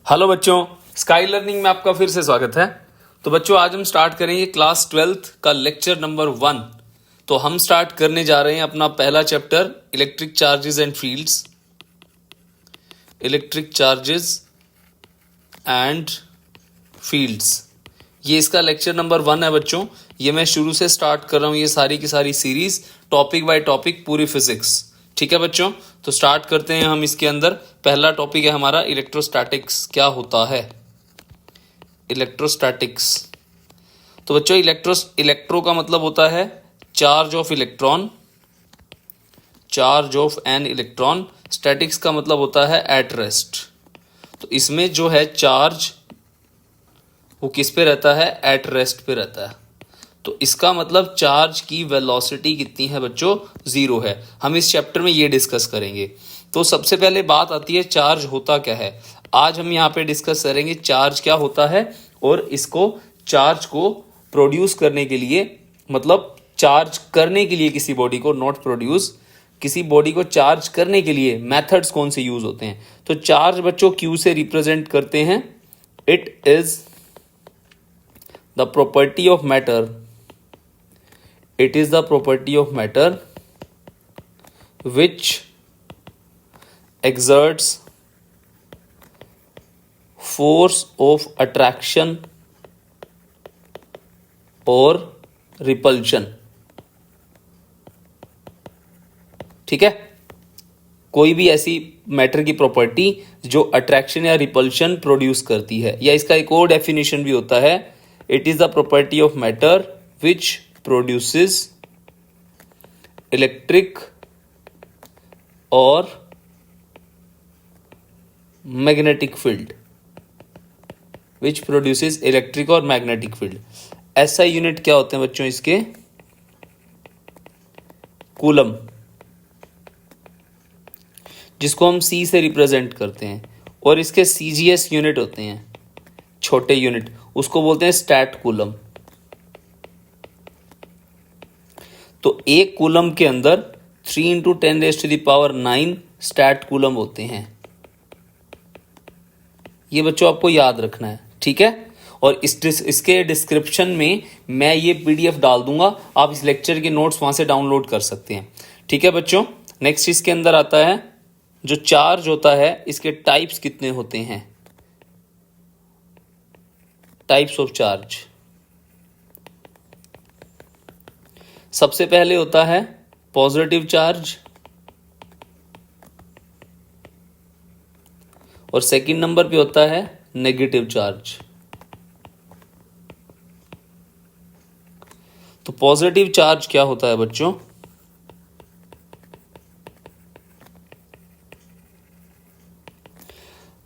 Hello बच्चों, sky learning में आपका फिर से स्वागत है। तो बच्चों आज हम स्टार्ट करेंगे क्लास 12th का लेक्चर नंबर 1। तो हम स्टार्ट करने जा रहे हैं अपना पहला chapter electric charges and fields. Electric charges and fields, ये इसका लेक्चर नंबर 1 है बच्चों। ये मैं शुरू से स्टार्ट कर रहा हूँ, ये सारी की सारी सीरीज टॉपिक बाय टॉपिक पूरी फिजिक्स। ठीक है बच्चों, तो स्टार्ट करते हैं हम। इसके अंदर पहला टॉपिक है हमारा इलेक्ट्रोस्टैटिक्स। क्या होता है इलेक्ट्रोस्टैटिक्स? तो बच्चों इलेक्ट्रो का मतलब होता है charge of electron, charge of an electron. Statics का मतलब होता है एट रेस्ट। तो इसमें जो है चार्ज वो किस पे रहता है? एट रेस्ट पे रहता है। तो इसका मतलब चार्ज की वेलोसिटी कितनी है बच्चों? 0 है। हम इस चैप्टर में ये डिस्कस करेंगे। तो सबसे पहले बात आती है चार्ज होता क्या है। आज हम यहाँ पे डिस्कस करेंगे चार्ज क्या होता है, और इसको चार्ज को प्रोड्यूस करने के लिए, मतलब चार्ज करने के लिए किसी बॉडी को, नॉट प्रोड्यूस, किसी बॉडी को चार्ज करने के लिए मेथड्स कौन से यूज होते हैं। तो चार्ज बच्चों क्यू से रिप्रेजेंट करते हैं। It is the property of matter, it is the property of matter which exerts force of attraction or repulsion। ठीक है, कोई भी ऐसी मैटर की प्रॉपर्टी जो अट्रैक्शन या रिपल्शन प्रोड्यूस करती है, या इसका एक और डेफिनेशन भी होता है, it is the property of matter which produces electric or magnetic field, which produces electric और magnetic field। ऐसा यूनिट क्या होते हैं बच्चों इसके? कूलम, जिसको हम C से रिप्रेजेंट करते हैं। और इसके CGS यूनिट होते हैं, छोटे यूनिट, उसको बोलते हैं स्टैट कूलम। तो एक कूलम के अंदर 3 × 10⁹ स्टैट कूलम होते हैं। ये बच्चों आपको याद रखना है, ठीक है। और इसके डिस्क्रिप्शन में मैं ये PDF डाल दूंगा, आप इस लेक्चर के नोट्स वहां से डाउनलोड कर सकते हैं। ठीक है बच्चों, नेक्स्ट इसके अंदर आता है जो चार्ज होता है, इसके टाइप्स कितने होते हैं? Types of charge. सबसे पहले होता है पॉजिटिव चार्ज, और सेकंड नंबर पे होता है नेगेटिव चार्ज। तो पॉजिटिव चार्ज क्या होता है बच्चों?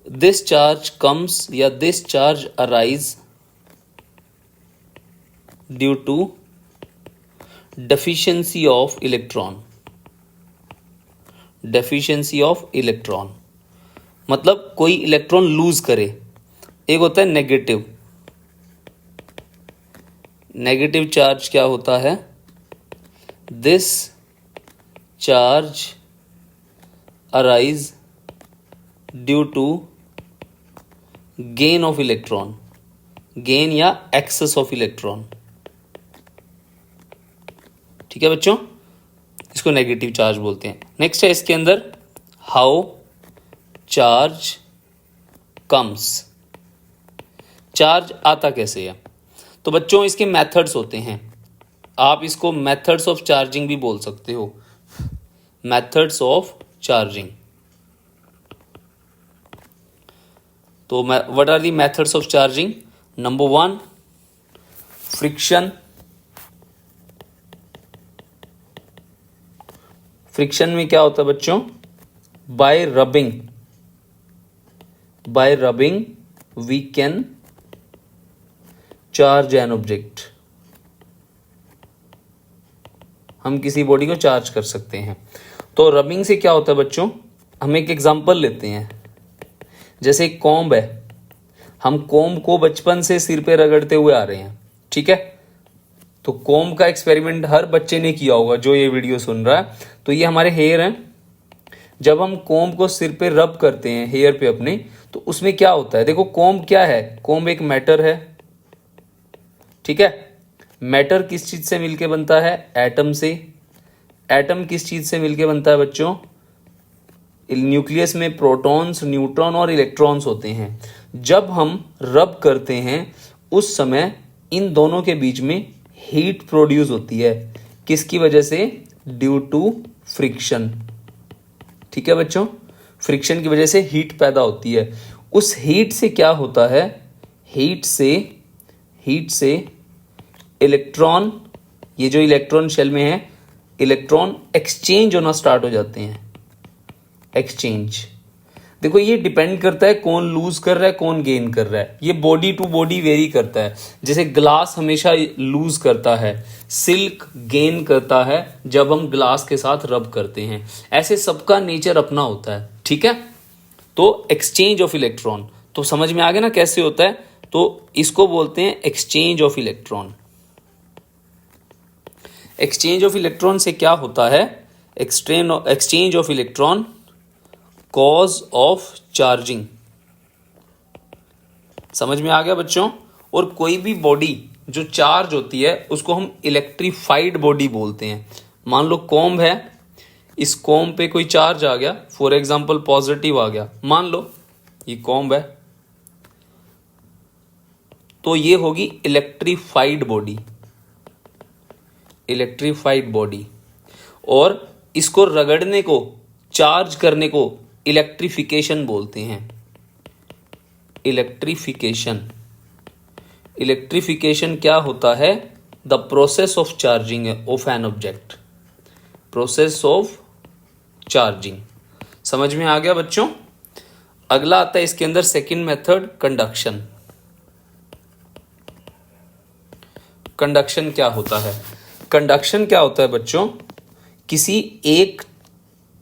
दिस चार्ज कम्स या this charge arise due to deficiency of electron. Deficiency of electron मतलब कोई इलेक्ट्रॉन लूज करे। एक होता है नेगेटिव। नेगेटिव चार्ज क्या होता है? This charge arise due to gain of electron, gain या एक्सेस ऑफ इलेक्ट्रॉन। ठीक है बच्चों, इसको नेगेटिव चार्ज बोलते हैं। नेक्स्ट है इसके अंदर हाउ चार्ज कम्स। चार्ज आता कैसे है? तो बच्चों इसके मेथड्स होते हैं। आप इसको मेथड्स ऑफ चार्जिंग भी बोल सकते हो। Methods of charging. तो what are the methods of charging? Number 1, friction. Friction में क्या होता है बच्चों? By rubbing we can charge an object. हम किसी बॉडी को चार्ज कर सकते हैं। तो रबिंग से क्या होता है बच्चों? हम एक एग्जांपल लेते हैं। जैसे एक कॉम्ब है, हम कॉम्ब को बचपन से सिर पे रगड़ते हुए आ रहे हैं, ठीक है। तो कॉम्ब का एक्सपेरिमेंट हर बच्चे ने किया होगा जो ये वीडियो सुन रहा है। तो ये हमारे हेयर हैं। जब हम कॉम्ब को सिर पे रब करते हैं हेयर पे अपने, तो उसमें क्या होता है, देखो कॉम्ब क्या है, कॉम्ब एक मैटर है, ठीक है। मैटर किस चीज से मिलके बनता है, एटम से। एटम किस चीज से मिलके बनता है बच्चों, न्यूक्लियस में प्रोटॉन्स, न्यूट्रॉन और इलेक्ट्रॉन्स होते हैं। जब हम रब करते हैं उस समय इन दोनों के बीच में हीट प्रोड्यूस होती है, किसकी वजह से, ड्यू टू फ्रिक्शन, ठीक है बच्चों। फ्रिक्शन की वजह से हीट पैदा होती है। उस हीट से क्या होता है, हीट से इलेक्ट्रॉन, ये जो इलेक्ट्रॉन शेल में है, इलेक्ट्रॉन एक्सचेंज होना स्टार्ट हो जाते हैं, एक्सचेंज। देखो ये डिपेंड करता है कौन लूज कर रहा है कौन गेन कर रहा है, ये बॉडी टू बॉडी वेरी करता है। जैसे ग्लास हमेशा लूज करता है, सिल्क गेन करता है जब हम ग्लास के साथ रब करते हैं, ऐसे सबका नेचर अपना होता है, ठीक है। तो एक्सचेंज ऑफ इलेक्ट्रॉन, तो समझ में आ गया ना कैसे होता है, तो इसको बोलते हैं exchange of electron. Exchange of electron से क्या होता है, exchange of electron cause of charging, समझ में आ गया बच्चों। और कोई भी बॉडी जो चार्ज होती है उसको हम इलेक्ट्रीफाइड बॉडी बोलते हैं। मान लो कॉम्ब है, इस कॉम्ब पे कोई चार्ज आ गया, फॉर एग्जांपल पॉजिटिव आ गया, मान लो ये कॉम्ब है, तो ये होगी इलेक्ट्रीफाइड बॉडी, इलेक्ट्रीफाइड बॉडी। और इसको रगड़ने को, चार्ज करने को इलेक्ट्रिफिकेशन बोलते हैं, इलेक्ट्रिफिकेशन। इलेक्ट्रिफिकेशन क्या होता है, the process of charging of an object, process of charging. समझ में आ गया बच्चों। अगला आता है इसके अंदर सेकंड मेथड, कंडक्शन। कंडक्शन क्या होता है, कंडक्शन क्या होता है बच्चों, किसी एक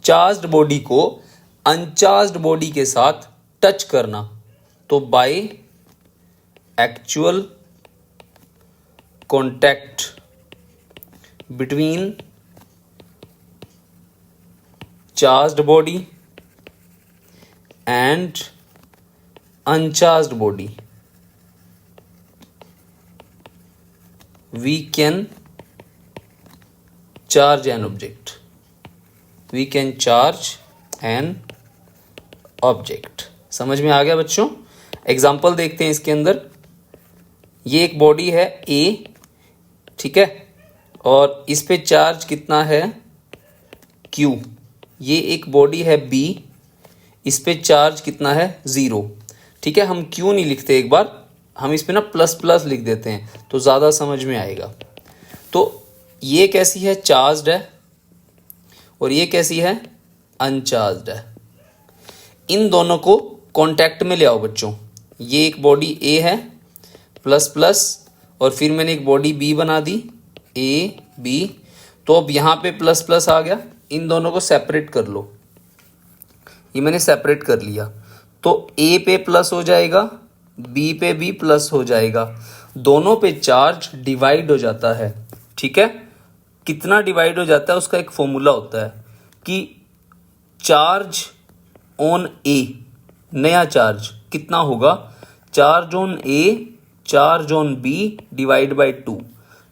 चार्ज्ड बॉडी को अनचार्ज्ड बॉडी के साथ टच करना, तो by actual contact between charged body and uncharged body we can charge an object, we can charge an object। समझ में आ गया बच्चों। एग्जाम्पल देखते हैं इसके अंदर, ये एक बॉडी है A, ठीक है, और इस पे चार्ज कितना है Q। ये एक बॉडी है B, इस पे चार्ज कितना है 0, ठीक है। हम Q नहीं लिखते, एक बार हम इस पे ना प्लस प्लस लिख देते हैं तो ज़्यादा समझ में आएगा। तो ये कैसी है, चार्ज्ड है, और ये कैसी है, अनचार्ज्ड है। इन दोनों को कांटेक्ट में ले आओ बच्चों। ये एक बॉडी A है प्लस प्लस, और फिर मैंने एक बॉडी B बना दी A B, तो अब यहाँ पे प्लस प्लस आ गया, इन दोनों को सेपरेट कर लो। ये मैंने सेपरेट कर लिया, तो A पे प्लस हो जाएगा, बी पे भी प्लस हो जाएगा, दोनों पे चार्ज डिवाइड हो जाता है, ठीक है। कितना डिवाइड हो जाता है, उसका एक फॉर्मूला होता है कि चार्ज ऑन ए, नया चार्ज कितना होगा, charge on A charge on B divide by 2।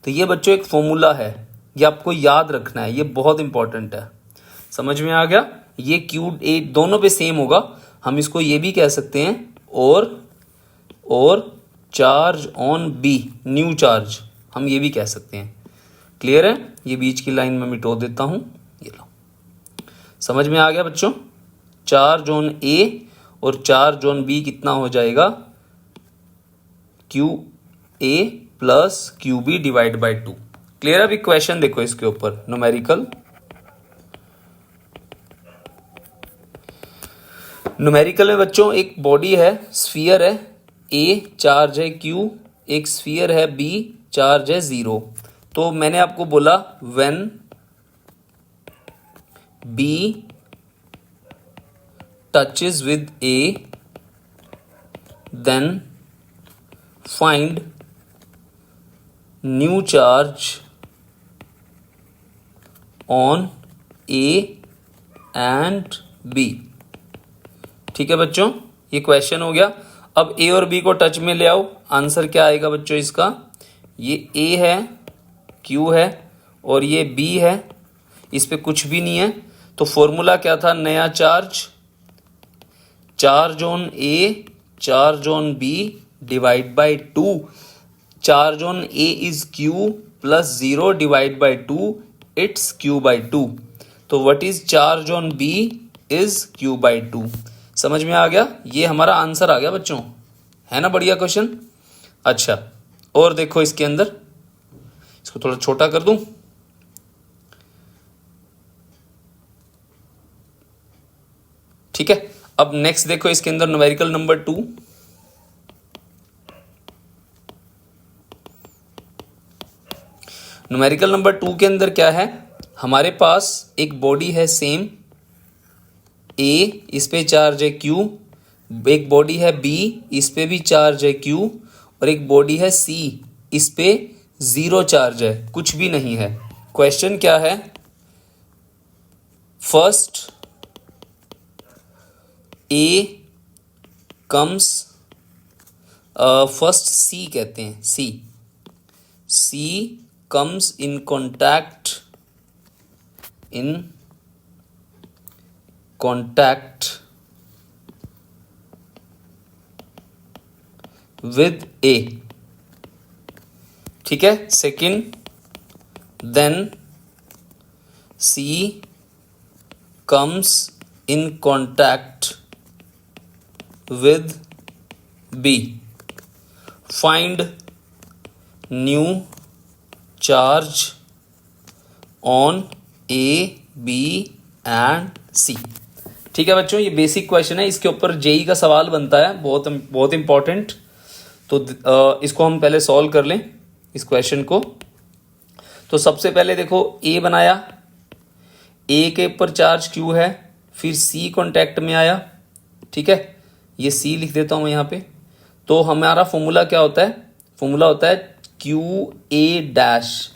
तो ये बच्चों एक फॉर्मूला है, ये आपको याद रखना है, ये बहुत इंपॉर्टेंट है। समझ में आ गया। ये क्यू ए दोनों पे सेम होगा, हम इसको ये भी कह सकते हैं और charge on B, new charge, हम ये भी कह सकते हैं। क्लियर है। ये बीच की लाइन में मिटो देता हूं, ये लो। समझ में आ गया बच्चों। चार्ज ऑन ए और चार्ज ऑन बी कितना हो जाएगा, Q A plus Q B divide by 2। Clear है। अभी क्वेश्चन देखो इसके ऊपर, न्यूमेरिकल। न्यूमेरिकल में बच्चों एक बॉडी है, स्फीयर है, ए चार्ज है Q, एक स्फीयर है B, चार्ज है 0। तो मैंने आपको बोला when B touches with A then find new charge on A and B। ठीक है बच्चों, ये क्वेश्चन हो गया। अब ए और बी को टच में ले आओ, आंसर क्या आएगा बच्चों इसका, ये ए है, क्यू है और ये बी है, इस पे कुछ भी नहीं है। तो फॉर्मूला क्या था, नया charge on A charge on B divide by 2, charge on A is Q plus 0 divide by 2, it's Q by 2। तो what is charge on B is Q by 2। समझ में आ गया, ये हमारा आंसर आ गया बच्चों, है ना बढ़िया क्वेश्चन। अच्छा और देखो इसके अंदर, इसको थोड़ा छोटा कर दूं, ठीक है। अब नेक्स्ट देखो इसके अंदर न्यूमेरिकल नंबर 2, न्यूमेरिकल नंबर 2 के अंदर क्या है, हमारे पास एक बॉडी है सेम ए, इस पे चार्ज है क्यू, एक बॉडी है बी, इस पे भी चार्ज है क्यू, और एक बॉडी है सी, इस पे 0 चार्ज है, कुछ भी नहीं है। क्वेश्चन क्या है, first A comes, first C कहते हैं, C comes in contact with A, ठीक है। Second, then C comes in contact with B, find new charge on A B and C. ठीक है बच्चों, ये बेसिक क्वेश्चन है, इसके ऊपर जेई का सवाल बनता है, बहुत इंपॉर्टेंट। तो इसको हम पहले सॉल्व कर लें इस क्वेश्चन को। तो सबसे पहले देखो ए बनाया, ए के ऊपर चार्ज क्यू है, फिर सी कॉन्टैक्ट में आया, ठीक है, ये सी लिख देता हूं मैं यहाँ पे। तो हमारा फॉर्मूला क्या होता है, फॉर्मूला होता है Q A dash,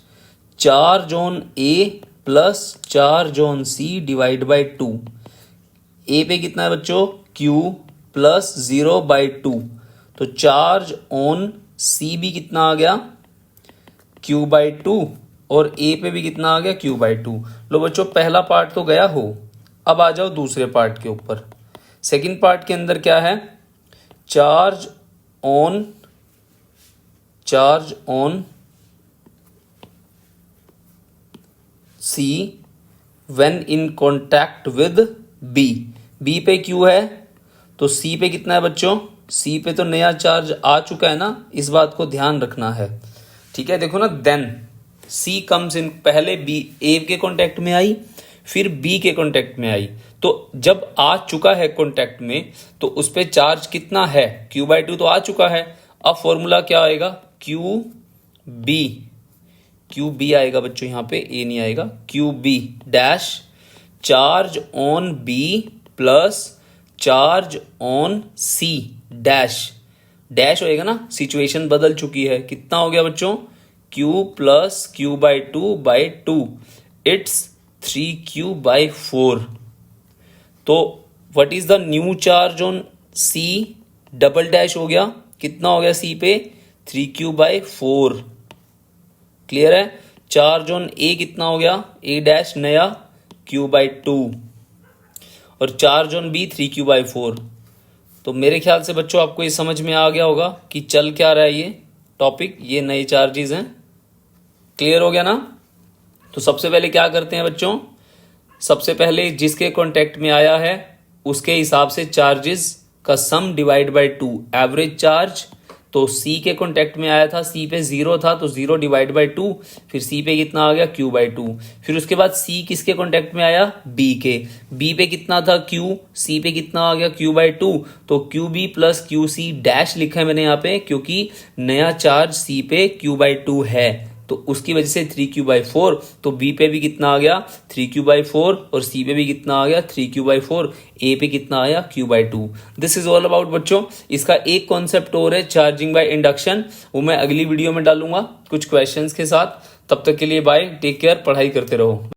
charge on A plus charge on C divide by 2। A पे कितना है बच्चों, क्यू प्लस 0 बाई 2, तो चार्ज ऑन सी भी कितना आ गया, क्यू बाई 2, और ए पे भी कितना आ गया, क्यू बाई 2। लो बच्चों पहला पार्ट तो गया हो, अब आ जाओ दूसरे पार्ट के ऊपर। सेकंड पार्ट के अंदर क्या है, charge on C when in contact with B, B पे क्यू है तो सी पे कितना है बच्चों, सी पे तो नया चार्ज आ चुका है ना, इस बात को ध्यान रखना है, ठीक है। देखो ना, देन सी कम्स इन, पहले बी ए के कॉन्टैक्ट में आई, फिर बी के कॉन्टैक्ट में आई, तो जब आ चुका है कॉन्टैक्ट में तो उस पे चार्ज कितना है, क्यू बाई 2 तो आ चुका है। अब फॉर्मूला क्या आएगा, क्यू बी आएगा बच्चों, यहाँ पे ए नहीं आएगा, Q B dash charge on B plus charge on C dash होएगा ना, सिचुएशन बदल चुकी है, कितना हो गया बच्चों, Q plus Q by 2 it's 3q by 4। तो what is the new charge on C, double dash हो गया, कितना हो गया सी पे, 3q बाई 4। क्लियर है। चार्ज ऑन ए कितना हो गया, ए डैश नया q बाई 2, और charge on B 3q by 4। तो मेरे ख्याल से बच्चों आपको ये समझ में आ गया होगा कि चल क्या रहा है ये टॉपिक, ये नए चार्जेस हैं। क्लियर हो गया ना। तो सबसे पहले क्या करते हैं बच्चों, सबसे पहले जिसके कॉन्टेक्ट में आया है उसके हिसाब से चार्जेस का सम डिवाइड बाई 2, एवरेज चार्ज। तो सी के कॉन्टेक्ट में आया था, सी पे 0 था तो 0 डिवाइड बाई 2, फिर सी पे कितना आ गया, क्यू बाई 2। फिर उसके बाद सी किसके कॉन्टेक्ट में आया, बी के, बी पे कितना था क्यू, सी पे कितना आ गया, क्यू बाई 2। तो Q B plus Q C dash लिखा है मैंने यहाँ पे, क्योंकि नया चार्ज सी पे क्यू बाई 2 है, तो उसकी वजह से 3q बाई 4। तो बी पे भी कितना आ गया, 3q बाई 4, और सी पे भी कितना आ गया, 3q बाई 4, ए पे कितना आया, q by 2। This is all about बच्चों। इसका एक कॉन्सेप्ट और है चार्जिंग बाय इंडक्शन, वो मैं अगली वीडियो में डालूंगा कुछ क्वेश्चंस के साथ। तब तक के लिए बाय, टेक केयर, पढ़ाई करते रहो।